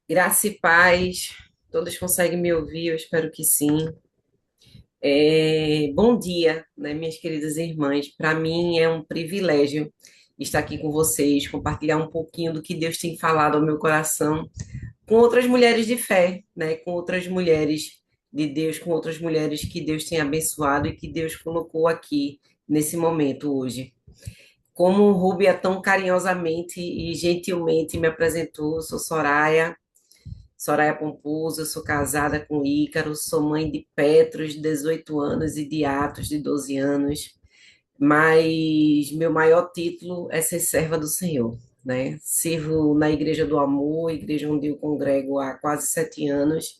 Graça e paz, todos conseguem me ouvir, eu espero que sim. Bom dia, né, minhas queridas irmãs. Para mim é um privilégio estar aqui com vocês, compartilhar um pouquinho do que Deus tem falado ao meu coração com outras mulheres de fé, né, com outras mulheres de Deus, com outras mulheres que Deus tem abençoado e que Deus colocou aqui nesse momento hoje. Como o Rubia tão carinhosamente e gentilmente me apresentou, eu sou Soraya Pomposo, eu sou casada com Ícaro, sou mãe de Petros, de 18 anos, e de Atos, de 12 anos, mas meu maior título é ser serva do Senhor, né? Sirvo na Igreja do Amor, igreja onde eu congrego há quase 7 anos,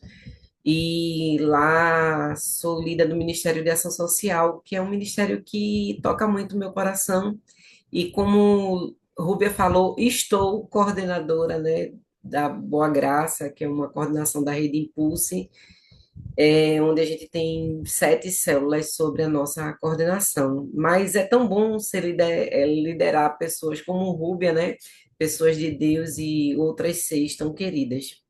e lá sou líder do Ministério de Ação Social, que é um ministério que toca muito o meu coração, e como Rúbia falou, estou coordenadora, né, da Boa Graça, que é uma coordenação da Rede Impulse, onde a gente tem 7 células sobre a nossa coordenação. Mas é tão bom liderar pessoas como Rúbia, né? Pessoas de Deus e outras 6 tão queridas.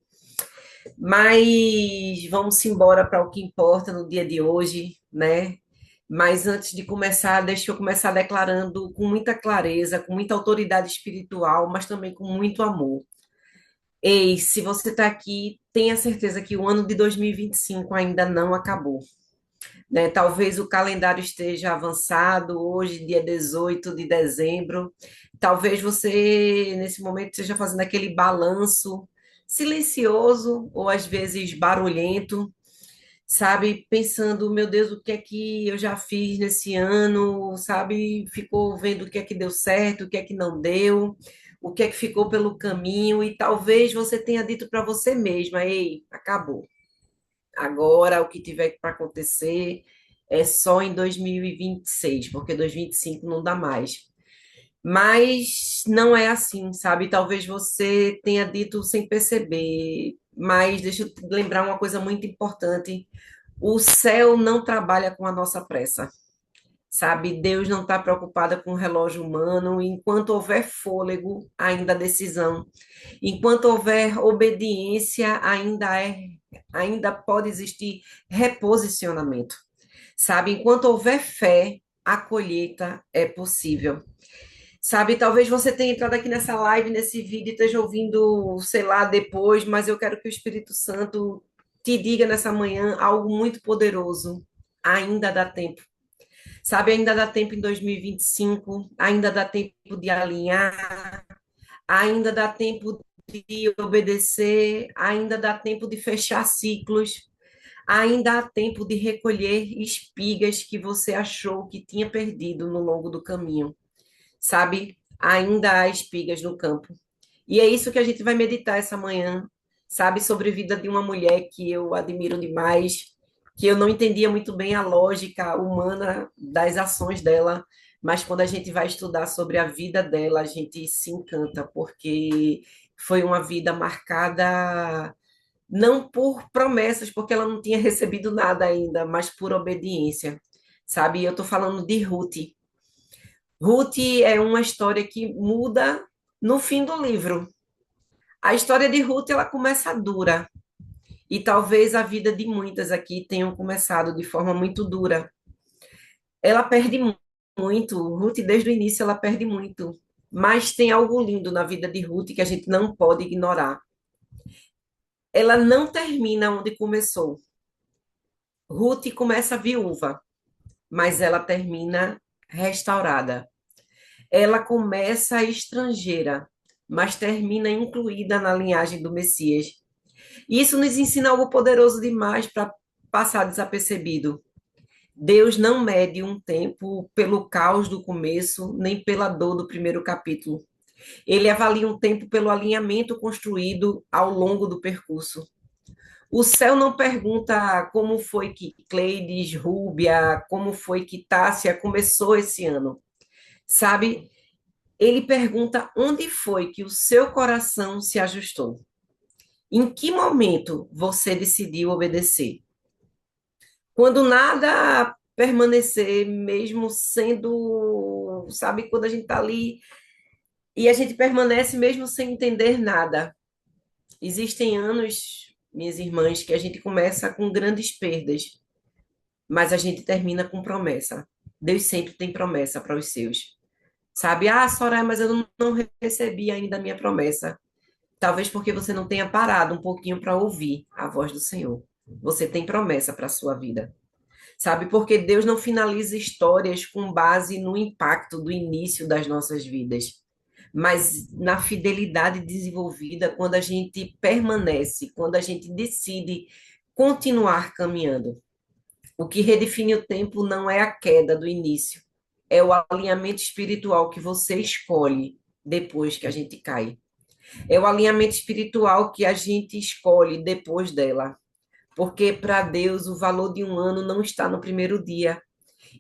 Mas vamos embora para o que importa no dia de hoje, né? Mas antes de começar, deixa eu começar declarando com muita clareza, com muita autoridade espiritual, mas também com muito amor. Ei, se você está aqui, tenha certeza que o ano de 2025 ainda não acabou, né? Talvez o calendário esteja avançado, hoje, dia 18 de dezembro. Talvez você, nesse momento, esteja fazendo aquele balanço silencioso ou às vezes barulhento, sabe? Pensando, meu Deus, o que é que eu já fiz nesse ano, sabe? Ficou vendo o que é que deu certo, o que é que não deu, o que é que ficou pelo caminho, e talvez você tenha dito para você mesma: ei, acabou. Agora o que tiver para acontecer é só em 2026, porque 2025 não dá mais. Mas não é assim, sabe? Talvez você tenha dito sem perceber, mas deixa eu te lembrar uma coisa muito importante: o céu não trabalha com a nossa pressa, sabe? Deus não está preocupada com o relógio humano. Enquanto houver fôlego, ainda há decisão. Enquanto houver obediência, ainda pode existir reposicionamento, sabe? Enquanto houver fé, a colheita é possível. Sabe, talvez você tenha entrado aqui nessa live, nesse vídeo, e esteja ouvindo, sei lá, depois, mas eu quero que o Espírito Santo te diga nessa manhã algo muito poderoso. Ainda dá tempo. Sabe, ainda dá tempo em 2025, ainda dá tempo de alinhar, ainda dá tempo de obedecer, ainda dá tempo de fechar ciclos, ainda há tempo de recolher espigas que você achou que tinha perdido no longo do caminho. Sabe, ainda há espigas no campo. E é isso que a gente vai meditar essa manhã, sabe, sobre a vida de uma mulher que eu admiro demais, que eu não entendia muito bem a lógica humana das ações dela, mas quando a gente vai estudar sobre a vida dela, a gente se encanta, porque foi uma vida marcada não por promessas, porque ela não tinha recebido nada ainda, mas por obediência, sabe? Eu estou falando de Ruth. Ruth é uma história que muda no fim do livro. A história de Ruth, ela começa dura, e talvez a vida de muitas aqui tenham começado de forma muito dura. Ela perde muito, Ruth desde o início ela perde muito, mas tem algo lindo na vida de Ruth que a gente não pode ignorar. Ela não termina onde começou. Ruth começa viúva, mas ela termina restaurada. Ela começa estrangeira, mas termina incluída na linhagem do Messias. E isso nos ensina algo poderoso demais para passar desapercebido. Deus não mede um tempo pelo caos do começo, nem pela dor do primeiro capítulo. Ele avalia um tempo pelo alinhamento construído ao longo do percurso. O céu não pergunta como foi que Cleides, Rúbia, como foi que Tássia começou esse ano. Sabe? Ele pergunta onde foi que o seu coração se ajustou. Em que momento você decidiu obedecer? Quando nada permanecer, mesmo sendo, sabe, quando a gente está ali e a gente permanece mesmo sem entender nada. Existem anos, minhas irmãs, que a gente começa com grandes perdas, mas a gente termina com promessa. Deus sempre tem promessa para os seus. Sabe? Ah, Soraya, mas eu não recebi ainda a minha promessa. Talvez porque você não tenha parado um pouquinho para ouvir a voz do Senhor. Você tem promessa para a sua vida. Sabe? Porque Deus não finaliza histórias com base no impacto do início das nossas vidas, mas na fidelidade desenvolvida quando a gente permanece, quando a gente decide continuar caminhando. O que redefine o tempo não é a queda do início, é o alinhamento espiritual que você escolhe depois que a gente cai. É o alinhamento espiritual que a gente escolhe depois dela. Porque para Deus o valor de um ano não está no primeiro dia,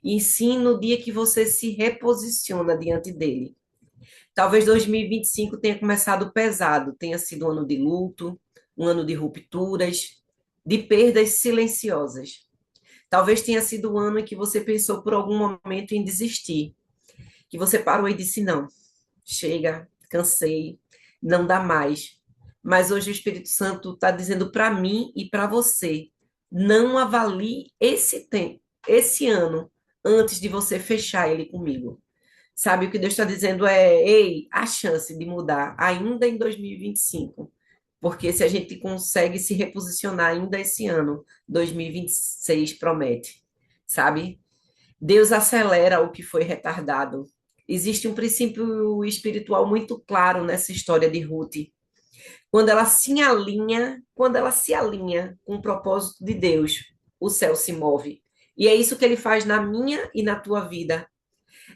e sim no dia que você se reposiciona diante dele. Talvez 2025 tenha começado pesado, tenha sido um ano de luto, um ano de rupturas, de perdas silenciosas. Talvez tenha sido o ano em que você pensou por algum momento em desistir, que você parou e disse: não, chega, cansei, não dá mais. Mas hoje o Espírito Santo está dizendo para mim e para você: não avalie esse tempo, esse ano, antes de você fechar ele comigo. Sabe, o que Deus está dizendo é: ei, há chance de mudar ainda em 2025. Porque se a gente consegue se reposicionar ainda esse ano, 2026 promete, sabe? Deus acelera o que foi retardado. Existe um princípio espiritual muito claro nessa história de Ruth. Quando ela se alinha com o propósito de Deus, o céu se move. E é isso que ele faz na minha e na tua vida.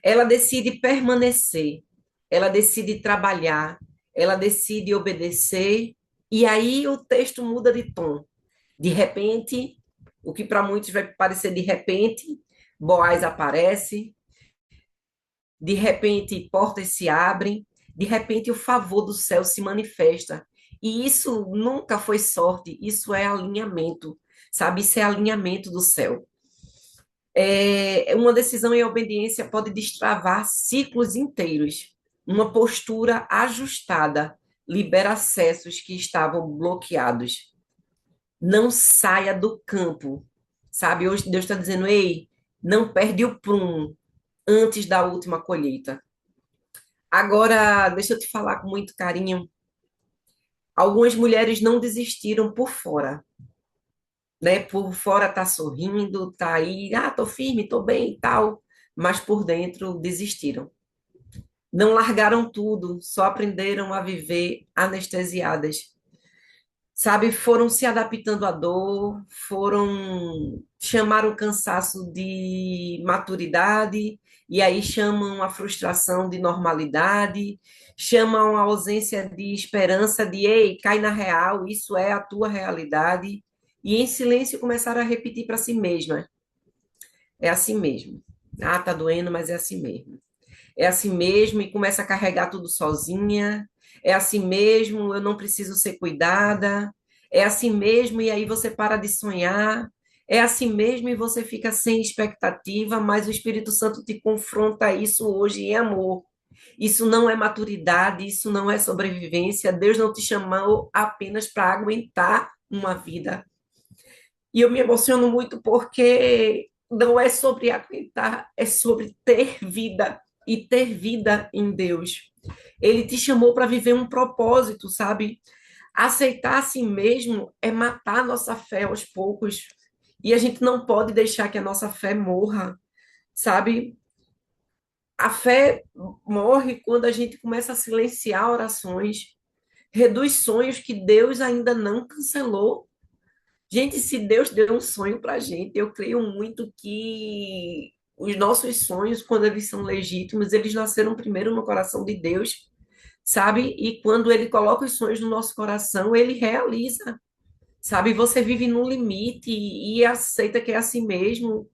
Ela decide permanecer, ela decide trabalhar, ela decide obedecer, e aí o texto muda de tom. De repente, o que para muitos vai parecer de repente, Boaz aparece, de repente portas se abrem, de repente o favor do céu se manifesta. E isso nunca foi sorte, isso é alinhamento, sabe? Isso é alinhamento do céu. Uma decisão em obediência pode destravar ciclos inteiros. Uma postura ajustada libera acessos que estavam bloqueados. Não saia do campo, sabe? Hoje Deus está dizendo: ei, não perde o prumo antes da última colheita. Agora, deixa eu te falar com muito carinho. Algumas mulheres não desistiram por fora, né? Por fora tá sorrindo, tá aí, ah, tô firme, tô bem e tal, mas por dentro desistiram. Não largaram tudo, só aprenderam a viver anestesiadas. Sabe, foram se adaptando à dor, foram chamar o cansaço de maturidade, e aí chamam a frustração de normalidade, chamam a ausência de esperança de, ei, cai na real, isso é a tua realidade, e em silêncio começaram a repetir para si mesmas, é assim mesmo. Ah, tá doendo, mas é assim mesmo. É assim mesmo e começa a carregar tudo sozinha. É assim mesmo, eu não preciso ser cuidada. É assim mesmo, e aí você para de sonhar. É assim mesmo e você fica sem expectativa, mas o Espírito Santo te confronta a isso hoje em amor. Isso não é maturidade, isso não é sobrevivência. Deus não te chamou apenas para aguentar uma vida. E eu me emociono muito porque não é sobre aguentar, é sobre ter vida e ter vida em Deus. Ele te chamou para viver um propósito, sabe? Aceitar a si mesmo é matar a nossa fé aos poucos. E a gente não pode deixar que a nossa fé morra, sabe? A fé morre quando a gente começa a silenciar orações, reduz sonhos que Deus ainda não cancelou. Gente, se Deus deu um sonho para a gente, eu creio muito que os nossos sonhos, quando eles são legítimos, eles nasceram primeiro no coração de Deus, sabe? E quando Ele coloca os sonhos no nosso coração, Ele realiza, sabe? Você vive no limite e aceita que é assim mesmo.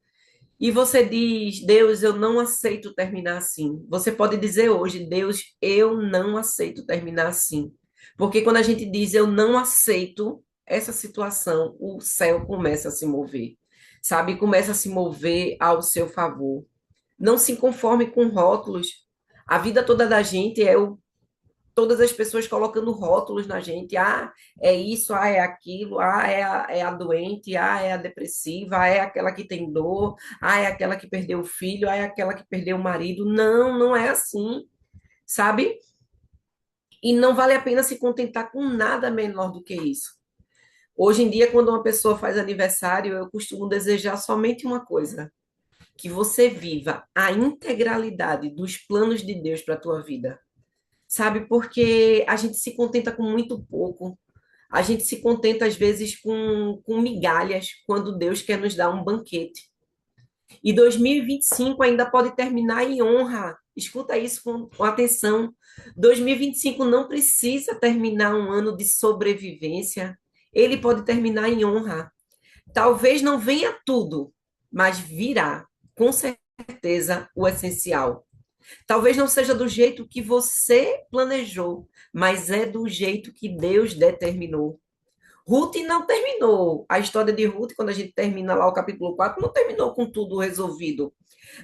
E você diz: Deus, eu não aceito terminar assim. Você pode dizer hoje: Deus, eu não aceito terminar assim. Porque quando a gente diz eu não aceito essa situação, o céu começa a se mover, sabe? Começa a se mover ao seu favor. Não se conforme com rótulos. A vida toda da gente é o todas as pessoas colocando rótulos na gente. Ah, é isso, ah, é aquilo, ah, é a doente, ah, é a depressiva, ah, é aquela que tem dor, ah, é aquela que perdeu o filho, ah, é aquela que perdeu o marido. Não, não é assim, sabe? E não vale a pena se contentar com nada menor do que isso. Hoje em dia, quando uma pessoa faz aniversário, eu costumo desejar somente uma coisa: que você viva a integralidade dos planos de Deus para a tua vida. Sabe? Porque a gente se contenta com muito pouco. A gente se contenta, às vezes, com migalhas, quando Deus quer nos dar um banquete. E 2025 ainda pode terminar em honra. Escuta isso com atenção. 2025 não precisa terminar um ano de sobrevivência. Ele pode terminar em honra. Talvez não venha tudo, mas virá, com certeza, o essencial. Talvez não seja do jeito que você planejou, mas é do jeito que Deus determinou. Ruth não terminou. A história de Ruth, quando a gente termina lá o capítulo 4, não terminou com tudo resolvido,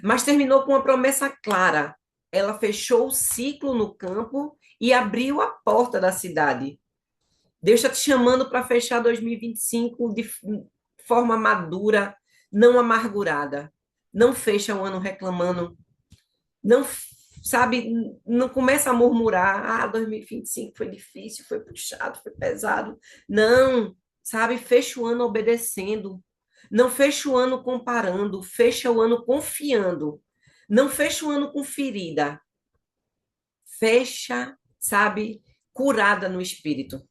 mas terminou com uma promessa clara. Ela fechou o ciclo no campo e abriu a porta da cidade. Deus está te chamando para fechar 2025 de forma madura, não amargurada. Não fecha o ano reclamando, não, sabe, não começa a murmurar, ah, 2025 foi difícil, foi puxado, foi pesado. Não, sabe, fecha o ano obedecendo. Não fecha o ano comparando, fecha o ano confiando. Não fecha o ano com ferida. Fecha, sabe, curada no espírito.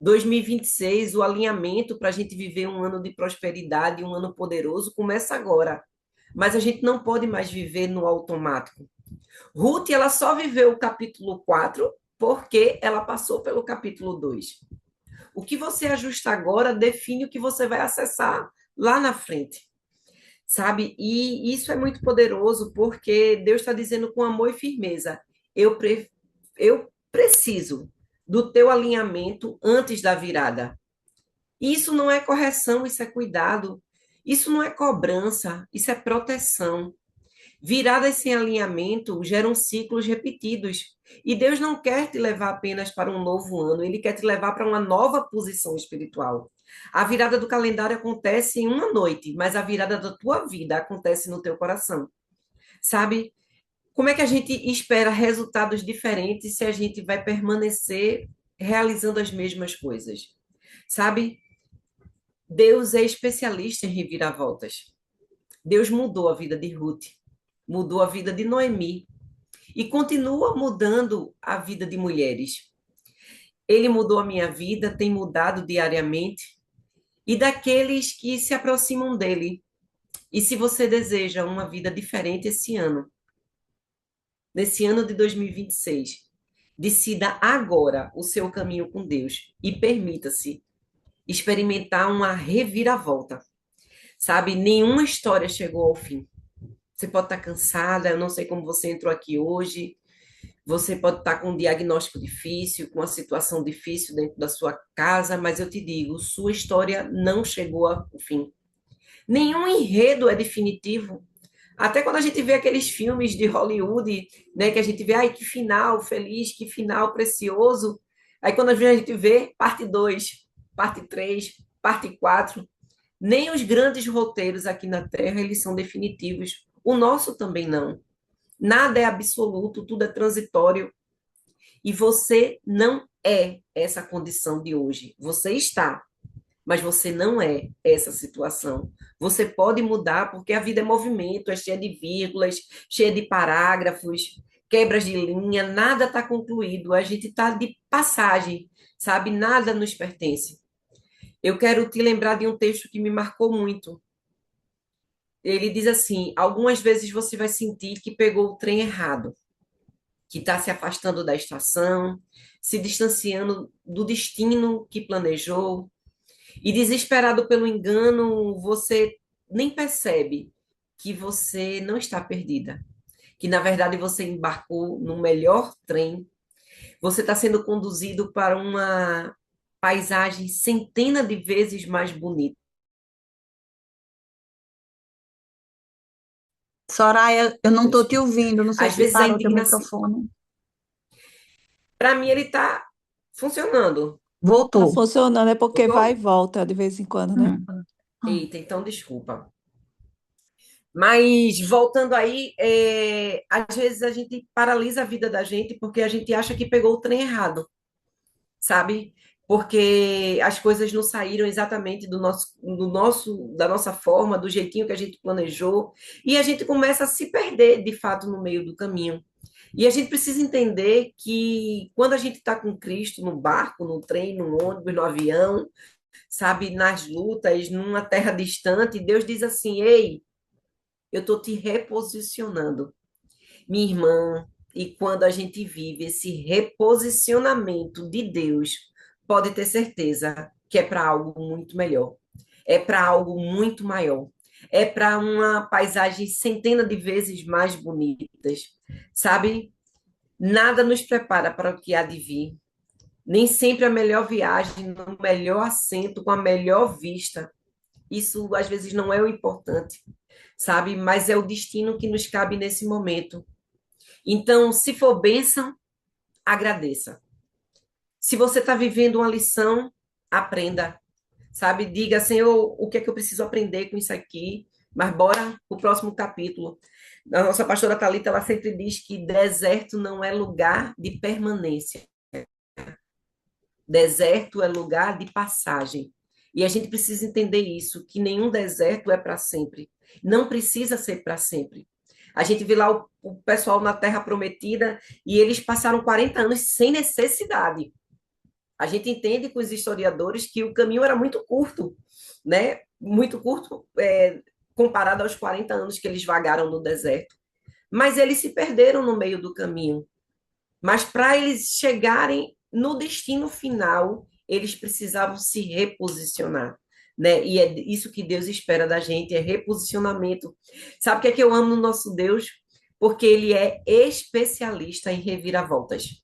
2026, o alinhamento para a gente viver um ano de prosperidade, um ano poderoso, começa agora. Mas a gente não pode mais viver no automático. Ruth, ela só viveu o capítulo 4 porque ela passou pelo capítulo 2. O que você ajusta agora define o que você vai acessar lá na frente, sabe? E isso é muito poderoso porque Deus está dizendo com amor e firmeza: eu preciso do teu alinhamento antes da virada. Isso não é correção, isso é cuidado. Isso não é cobrança, isso é proteção. Viradas sem alinhamento geram ciclos repetidos. E Deus não quer te levar apenas para um novo ano, Ele quer te levar para uma nova posição espiritual. A virada do calendário acontece em uma noite, mas a virada da tua vida acontece no teu coração. Sabe? Como é que a gente espera resultados diferentes se a gente vai permanecer realizando as mesmas coisas? Sabe? Deus é especialista em reviravoltas. Deus mudou a vida de Ruth, mudou a vida de Noemi, e continua mudando a vida de mulheres. Ele mudou a minha vida, tem mudado diariamente, e daqueles que se aproximam dele. E se você deseja uma vida diferente esse ano, nesse ano de 2026, decida agora o seu caminho com Deus e permita-se experimentar uma reviravolta. Sabe, nenhuma história chegou ao fim. Você pode estar cansada, eu não sei como você entrou aqui hoje. Você pode estar com um diagnóstico difícil, com uma situação difícil dentro da sua casa, mas eu te digo, sua história não chegou ao fim. Nenhum enredo é definitivo. Até quando a gente vê aqueles filmes de Hollywood, né, que a gente vê, ai, que final feliz, que final precioso. Aí quando a gente vê parte 2, parte 3, parte 4, nem os grandes roteiros aqui na Terra, eles são definitivos. O nosso também não. Nada é absoluto, tudo é transitório. E você não é essa condição de hoje. Você está, mas você não é essa situação. Você pode mudar porque a vida é movimento, é cheia de vírgulas, cheia de parágrafos, quebras de linha, nada está concluído. A gente está de passagem, sabe? Nada nos pertence. Eu quero te lembrar de um texto que me marcou muito. Ele diz assim: algumas vezes você vai sentir que pegou o trem errado, que está se afastando da estação, se distanciando do destino que planejou, e desesperado pelo engano, você nem percebe que você não está perdida, que na verdade você embarcou no melhor trem, você está sendo conduzido para uma paisagem centena de vezes mais bonita. Soraya, eu não estou te ouvindo, não sei Às se vezes a parou teu indignação. microfone. Para mim, ele está funcionando. Tá Voltou. funcionando, é porque vai e Voltou? volta de vez em quando, né? Eita, então desculpa. Mas voltando aí, às vezes a gente paralisa a vida da gente porque a gente acha que pegou o trem errado, sabe? Porque as coisas não saíram exatamente da nossa forma, do jeitinho que a gente planejou, e a gente começa a se perder de fato no meio do caminho. E a gente precisa entender que quando a gente está com Cristo no barco, no trem, no ônibus, no avião, sabe, nas lutas, numa terra distante, Deus diz assim: Ei, eu estou te reposicionando, minha irmã. E quando a gente vive esse reposicionamento de Deus, pode ter certeza que é para algo muito melhor, é para algo muito maior, é para uma paisagem centena de vezes mais bonitas, sabe? Nada nos prepara para o que há de vir. Nem sempre a melhor viagem, no melhor assento, com a melhor vista. Isso às vezes não é o importante, sabe? Mas é o destino que nos cabe nesse momento. Então, se for bênção, agradeça. Se você está vivendo uma lição, aprenda, sabe? Diga, Senhor, o que é que eu preciso aprender com isso aqui? Mas bora o próximo capítulo. A nossa pastora Thalita, ela sempre diz que deserto não é lugar de permanência. Deserto é lugar de passagem. E a gente precisa entender isso, que nenhum deserto é para sempre. Não precisa ser para sempre. A gente vê lá o pessoal na Terra Prometida e eles passaram 40 anos sem necessidade. A gente entende com os historiadores que o caminho era muito curto, né? Muito curto, comparado aos 40 anos que eles vagaram no deserto. Mas eles se perderam no meio do caminho. Mas para eles chegarem no destino final, eles precisavam se reposicionar, né? E é isso que Deus espera da gente, é reposicionamento. Sabe o que é que eu amo no nosso Deus? Porque ele é especialista em reviravoltas.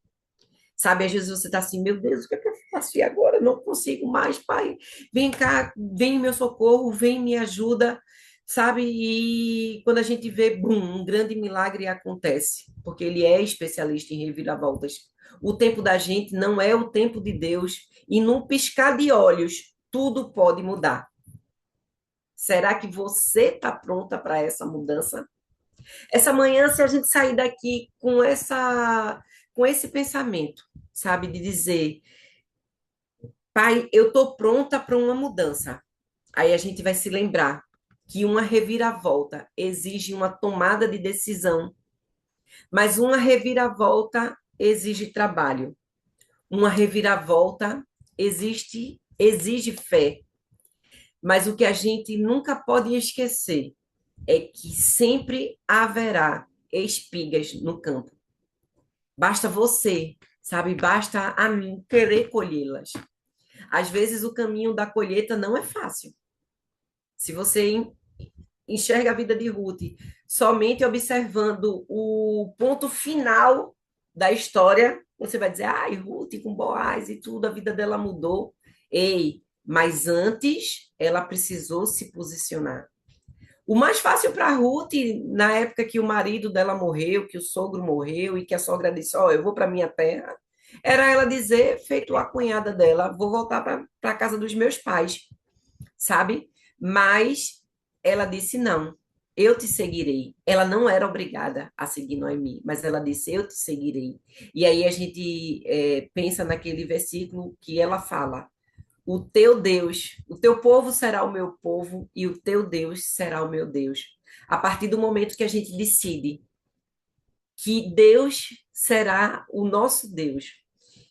Sabe, às vezes você está assim, meu Deus, o que é que eu faço? E agora? Eu não consigo mais, pai. Vem cá, vem meu socorro, vem me ajuda, sabe? E quando a gente vê, bum, um grande milagre acontece, porque ele é especialista em reviravoltas. O tempo da gente não é o tempo de Deus, e num piscar de olhos, tudo pode mudar. Será que você está pronta para essa mudança? Essa manhã, se a gente sair daqui com esse pensamento, sabe, de dizer, pai, eu estou pronta para uma mudança. Aí a gente vai se lembrar que uma reviravolta exige uma tomada de decisão, mas uma reviravolta exige trabalho. Uma reviravolta exige fé. Mas o que a gente nunca pode esquecer é que sempre haverá espigas no campo. Basta você, sabe? Basta a mim querer colhê-las. Às vezes o caminho da colheita não é fácil. Se você enxerga a vida de Ruth somente observando o ponto final da história, você vai dizer, ai, Ruth com Boaz e tudo, a vida dela mudou. Ei, mas antes ela precisou se posicionar. O mais fácil para a Ruth, na época que o marido dela morreu, que o sogro morreu e que a sogra disse: Ó, eu vou para minha terra, era ela dizer, feito a cunhada dela, vou voltar para a casa dos meus pais, sabe? Mas ela disse: Não, eu te seguirei. Ela não era obrigada a seguir Noemi, mas ela disse: Eu te seguirei. E aí a gente pensa naquele versículo que ela fala: o teu Deus, o teu povo será o meu povo e o teu Deus será o meu Deus. A partir do momento que a gente decide que Deus será o nosso Deus,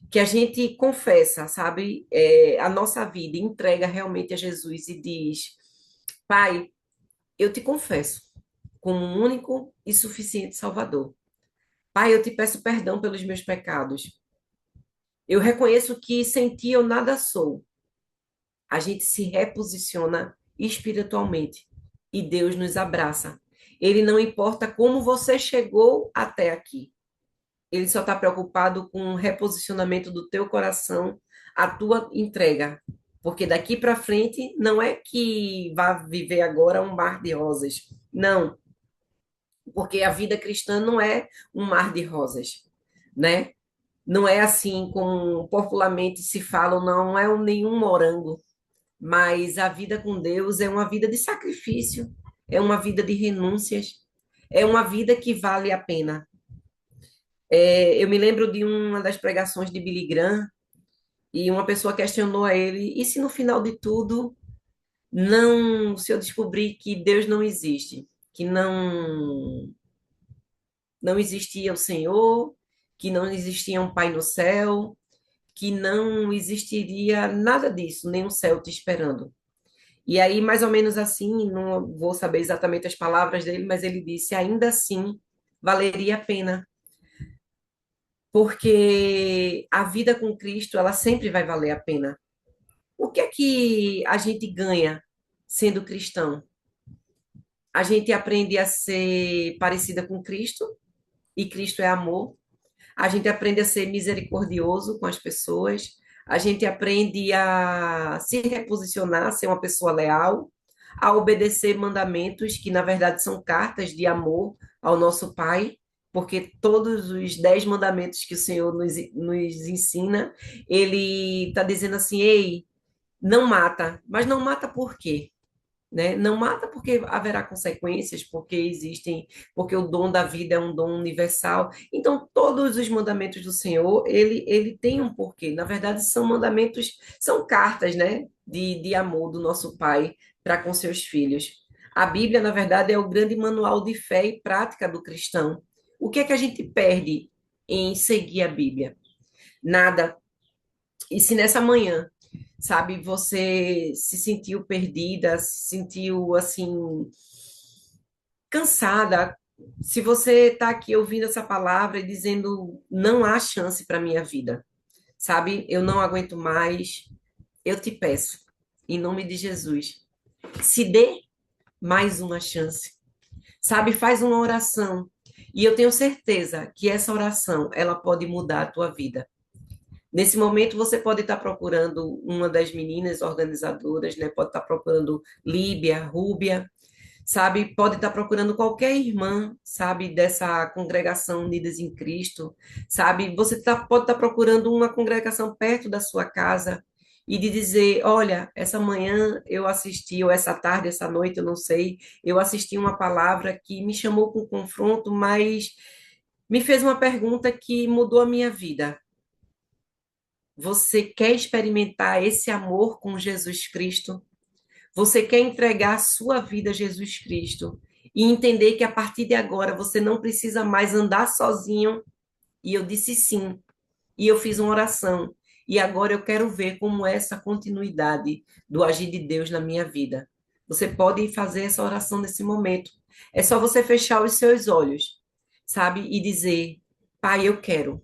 que a gente confessa, sabe, a nossa vida, entrega realmente a Jesus e diz: Pai, eu te confesso como um único e suficiente Salvador. Pai, eu te peço perdão pelos meus pecados. Eu reconheço que sem ti eu nada sou. A gente se reposiciona espiritualmente e Deus nos abraça. Ele não importa como você chegou até aqui. Ele só está preocupado com o reposicionamento do teu coração, a tua entrega. Porque daqui para frente não é que vá viver agora um mar de rosas. Não, porque a vida cristã não é um mar de rosas, né? Não é assim como popularmente se fala, não é nenhum morango, mas a vida com Deus é uma vida de sacrifício, é uma vida de renúncias, é uma vida que vale a pena. Eu me lembro de uma das pregações de Billy Graham, e uma pessoa questionou a ele: e se no final de tudo, não, se eu descobrir que Deus não existe, que não existia o Senhor, que não existia um Pai no céu, que não existiria nada disso, nem um céu te esperando. E aí, mais ou menos assim, não vou saber exatamente as palavras dele, mas ele disse: ainda assim, valeria a pena, porque a vida com Cristo, ela sempre vai valer a pena. O que é que a gente ganha sendo cristão? A gente aprende a ser parecida com Cristo, e Cristo é amor. A gente aprende a ser misericordioso com as pessoas. A gente aprende a se reposicionar, a ser uma pessoa leal, a obedecer mandamentos que, na verdade, são cartas de amor ao nosso Pai, porque todos os 10 mandamentos que o Senhor nos ensina, ele está dizendo assim: ei, não mata. Mas não mata por quê? Né? Não mata porque haverá consequências, porque existem, porque o dom da vida é um dom universal. Então, todos os mandamentos do Senhor, ele tem um porquê. Na verdade, são mandamentos, são cartas, né, de amor do nosso Pai para com seus filhos. A Bíblia, na verdade, é o grande manual de fé e prática do cristão. O que é que a gente perde em seguir a Bíblia? Nada. E se nessa manhã, sabe, você se sentiu perdida, se sentiu assim cansada, se você está aqui ouvindo essa palavra e dizendo não há chance para minha vida, sabe, eu não aguento mais, eu te peço, em nome de Jesus, se dê mais uma chance, sabe, faz uma oração. E eu tenho certeza que essa oração, ela pode mudar a tua vida. Nesse momento, você pode estar procurando uma das meninas organizadoras, né? Pode estar procurando Líbia, Rúbia, sabe? Pode estar procurando qualquer irmã, sabe? Dessa congregação Unidas em Cristo, sabe? Pode estar procurando uma congregação perto da sua casa e de dizer: olha, essa manhã eu assisti, ou essa tarde, essa noite, eu não sei, eu assisti uma palavra que me chamou com confronto, mas me fez uma pergunta que mudou a minha vida. Você quer experimentar esse amor com Jesus Cristo? Você quer entregar a sua vida a Jesus Cristo e entender que a partir de agora você não precisa mais andar sozinho? E eu disse sim. E eu fiz uma oração. E agora eu quero ver como é essa continuidade do agir de Deus na minha vida. Você pode fazer essa oração nesse momento. É só você fechar os seus olhos, sabe? E dizer: Pai, eu quero.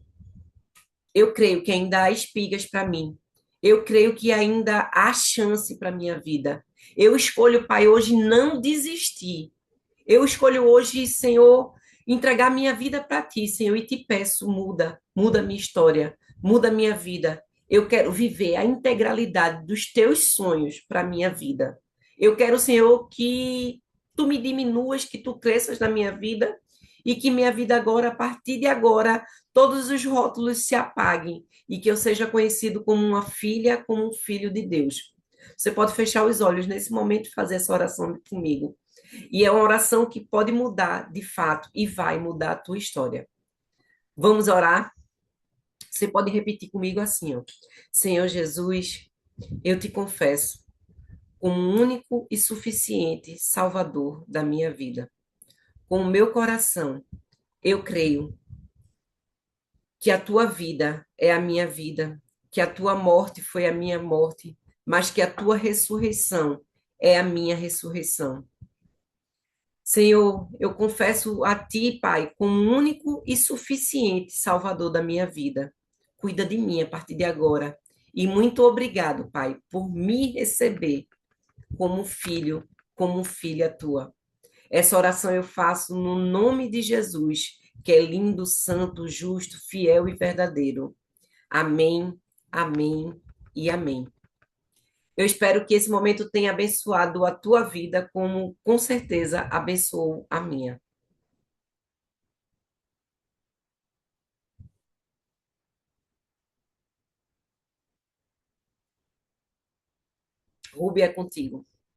Eu creio que ainda há espigas para mim. Eu creio que ainda há chance para minha vida. Eu escolho, Pai, hoje não desistir. Eu escolho hoje, Senhor, entregar minha vida para ti, Senhor, e te peço, muda minha história, muda minha vida. Eu quero viver a integralidade dos teus sonhos para minha vida. Eu quero, Senhor, que tu me diminuas, que tu cresças na minha vida e que minha vida agora, a partir de agora, todos os rótulos se apaguem e que eu seja conhecido como uma filha, como um filho de Deus. Você pode fechar os olhos nesse momento e fazer essa oração comigo. E é uma oração que pode mudar, de fato, e vai mudar a tua história. Vamos orar? Você pode repetir comigo assim, ó. Senhor Jesus, eu te confesso como o único e suficiente Salvador da minha vida. Com o meu coração, eu creio que a tua vida é a minha vida, que a tua morte foi a minha morte, mas que a tua ressurreição é a minha ressurreição. Senhor, eu confesso a Ti, Pai, como o único e suficiente Salvador da minha vida. Cuida de mim a partir de agora. E muito obrigado, Pai, por me receber como filho, como filha Tua. Essa oração eu faço no nome de Jesus, que é lindo, santo, justo, fiel e verdadeiro. Amém, amém e amém. Eu espero que esse momento tenha abençoado a tua vida, como com certeza abençoou a minha. Ruby, é contigo.